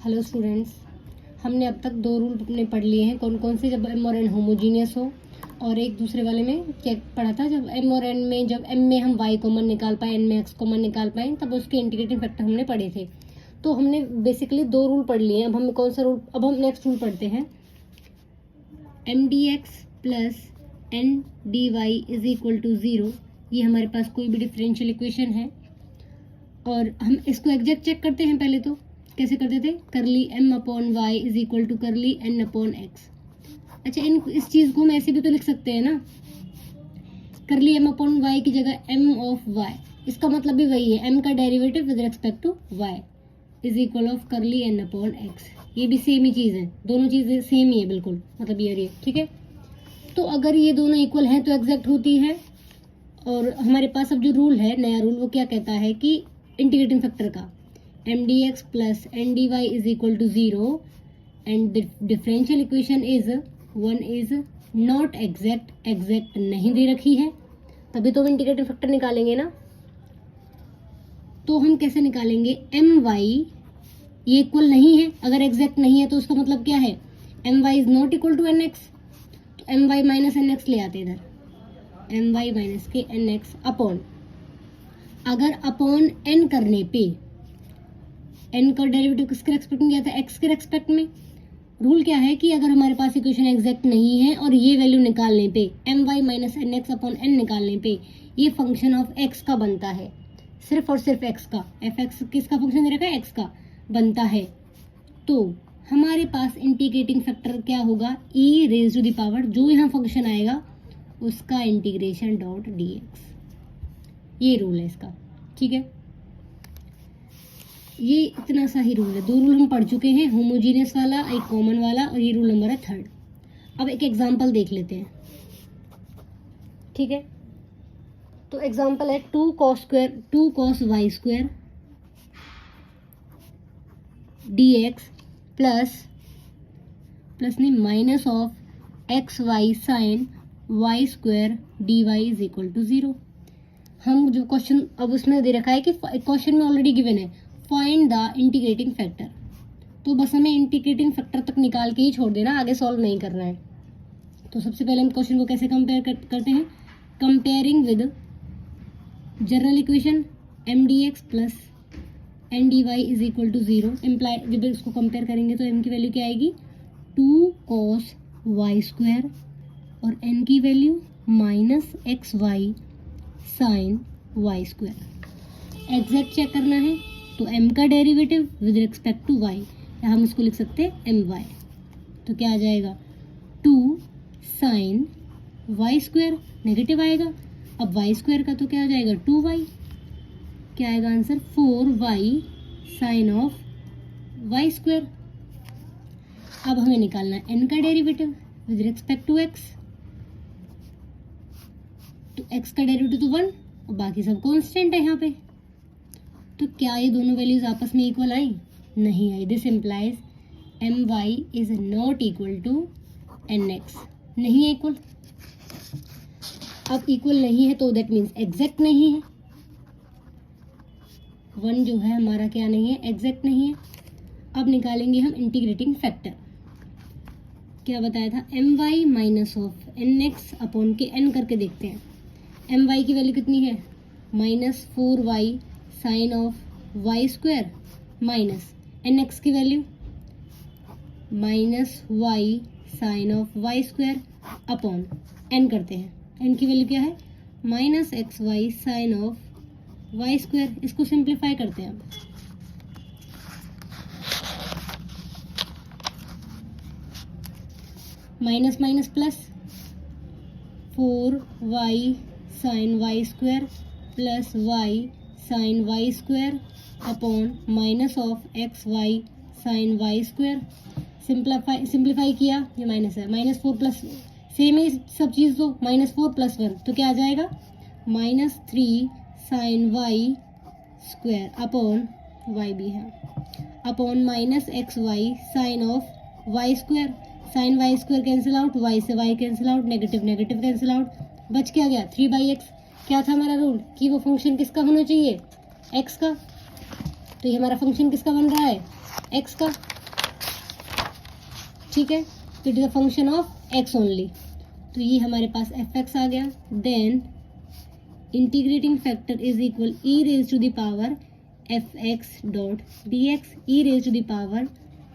Hello students, हमने अब तक दो रूल अपने पढ़ लिए हैं। कौन कौन से? जब m और n होमोजीनियस हो, और एक दूसरे वाले में क्या पढ़ा था, जब m और n में, जब m में हम y कॉमन निकाल पाए, n में x कॉमन निकाल पाए, तब उसके इंटीग्रेटिंग फैक्टर हमने पढ़े थे। तो हमने बेसिकली दो रूल पढ़ लिए हैं। अब हम कौन सा रूल, अब हम नेक्स्ट रूल पढ़ते हैं। m dx plus n dy is equal to 0। ये हमारे पास कोई भी डिफरेंशियल इक्वेशन है और हम इसको एग्जैक्ट चेक करते हैं। पहले तो कैसे करते थे? Curly m upon y is equal to curly n upon x. अच्छा, इस चीज़ को हम ऐसे भी तो लिख सकते हैं ना, करली m अपॉन वाई की जगह m ऑफ y। इसका मतलब भी वही है, m का derivative with respect to y is equal of curly n upon x. ये भी सेम ही चीज़ है, दोनों चीज़ें सेम ही है बिल्कुल, मतलब ये ठीक है। तो अगर ये दोनों इक्वल हैं तो एग्जैक्ट होती है। और हमारे पास अब जो रूल है, नया रूल, वो क्या कहता है कि इंटीग्रेटिंग फैक्टर का m dx plus n dy is equal to 0 and the differential equation is 1 is not exact. Exact नहीं दे रखी है, तभी तो हम इंटीग्रेटिंग फैक्टर निकालेंगे ना। तो हम कैसे निकालेंगे? my ये इक्वल नहीं है, अगर एग्जैक्ट नहीं है तो उसका मतलब क्या है? my is not equal to nx। तो my माइनस nx ले आते इधर, my माइनस के nx अपॉन, अगर अपॉन n करने पे n का डेरिवेटिव किसके रेस्पेक्ट में गया था? x के रेस्पेक्ट में। रूल क्या है कि अगर हमारे पास इक्वेशन एग्जैक्ट नहीं है और ये वैल्यू निकालने पे my minus nx upon n निकालने पे ये फंक्शन ऑफ x का बनता है, सिर्फ और सिर्फ x का। fx किसका फंक्शन दे रखा है? x का बनता है। तो हमारे पास इंटीग्रेटिंग फैक्टर क्या होगा? e raise to the power, जो यहाँ फंक्शन आएगा उसका इंटीग्रेशन डॉट dx। ये रूल है इसका, ठीक है। ये इतना सा ही रूल है। दो रूल हम पढ़ चुके हैं, होमोजीनियस वाला, एक कॉमन वाला, और ये रूल नंबर है 3rd। अब एक एग्जांपल देख लेते हैं, ठीक है। तो एग्जांपल है 2 cos y square dx plus नहीं minus of x y sine y square dy is equal to 0। हम जो क्वेश्चन अब उसमें दे रखा है कि क्वेश्चन में ऑलरेडी गिवन है, फाइंड द इंटीग्रेटिंग फैक्टर। तो बस हमें इंटीग्रेटिंग फैक्टर तक निकाल के ही छोड़ देना, आगे सॉल्व नहीं करना है। तो सबसे पहले हम क्वेश्चन को कैसे कंपेयर करते हैं? Comparing with general equation m dx plus n dy is equal to 0। Imply जब इसको कंपेयर करेंगे तो m की वैल्यू क्या आएगी? 2 cos y स्क्वायर और n की value minus x y sine y square. Exact check करना है तो m का derivative with respect to y, या हम इसको लिख सकते हैं my। तो क्या आ जाएगा? 2 साइन y स्क्वायर, नेगेटिव आएगा। अब y स्क्वायर का तो क्या आ जाएगा? 2y। क्या आएगा answer? 4y sine of y square. अब हमें निकालना है n का derivative with respect to x। तो x का डेरिवेटिव तो 1 और बाकी सब कांस्टेंट है यहाँ पे। तो क्या ये दोनों वैल्यूज आपस में इक्वल आई? नहीं आई। This implies my is not equal to nx। नहीं है इक्वल। अब इक्वल नहीं है तो दैट मीन्स एग्जैक्ट नहीं है। 1 जो है हमारा क्या नहीं है? एग्जैक्ट नहीं है। अब निकालेंगे हम इंटीग्रेटिंग फैक्टर। क्या बताया था? my minus of nx upon के n करके देखते हैं। my की वैल्यू कितनी है? Minus 4y sine of y square minus nx की value minus y sine of y square upon n करते हैं। n की वैल्यू क्या है? Minus x y sine of y square. इसको सिंप्लीफाई करते हैं। Minus minus plus 4y sine y square plus y sine y square upon minus of x y sine y square. Simplify किया, ये minus है, minus 4 plus, same है सब चीज़। तो minus 4 plus 1 तो क्या आ जाएगा? Minus 3 sine y square upon y भी है upon minus x y sine of y square. Sine y square cancel out, y से y cancel out, negative negative cancel out, बच क्या गया? 3/x। क्या था हमारा रूल कि वो फंक्शन किसका होना चाहिए? x का। तो ये हमारा फंक्शन किसका बन रहा है? x का। ठीक है, तो it is a function of x only, तो ये हमारे पास एफ एक्स आ गया। Then integrating factor is equal e raise to the power f x dot d x, e raise to the power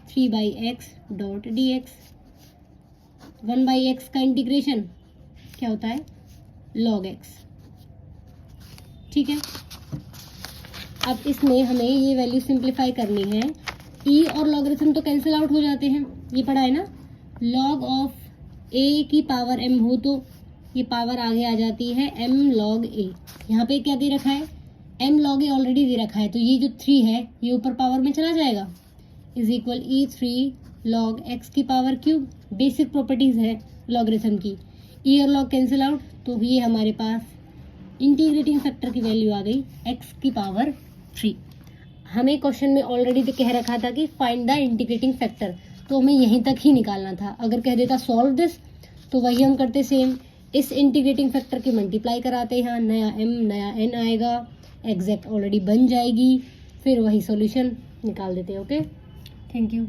3/x dot d x. 1/x का integration क्या होता है, log x, ठीक है। अब इसमें हमें ये वैल्यू सिंप्लीफाई करनी है, e और लॉगरिथम तो कैंसिल आउट हो जाते हैं, ये पढ़ा है ना। log ऑफ a की पावर m हो तो ये पावर आगे आ जाती है m log a। यहाँ पे क्या दे रखा है, m log a ऑलरेडी दे रखा है, तो ये जो 3 है ये ऊपर पावर में चला जाएगा, is equal e3 log x की पावर क्यूब। बेसिक प्रॉपर्टीज है लॉगरिथम की, e और log कैंसिल आउट, तो ये हमारे पास इंटीग्रेटिंग फैक्टर की वैल्यू आ गई x की पावर 3। हमें क्वेश्चन में ऑलरेडी कह रखा था कि फाइंड द इंटीग्रेटिंग फैक्टर, तो हमें यहीं तक ही निकालना था। अगर कह देता सॉल्व दिस, तो वही हम करते सेम, इस इंटीग्रेटिंग फैक्टर की मल्टीप्लाई कराते हैं, नया m नया n आएगा, एग्जैक्ट ऑलरेडी बन जाएगी, फिर वही सॉल्यूशन निकाल देते हैं। Okay, thank you.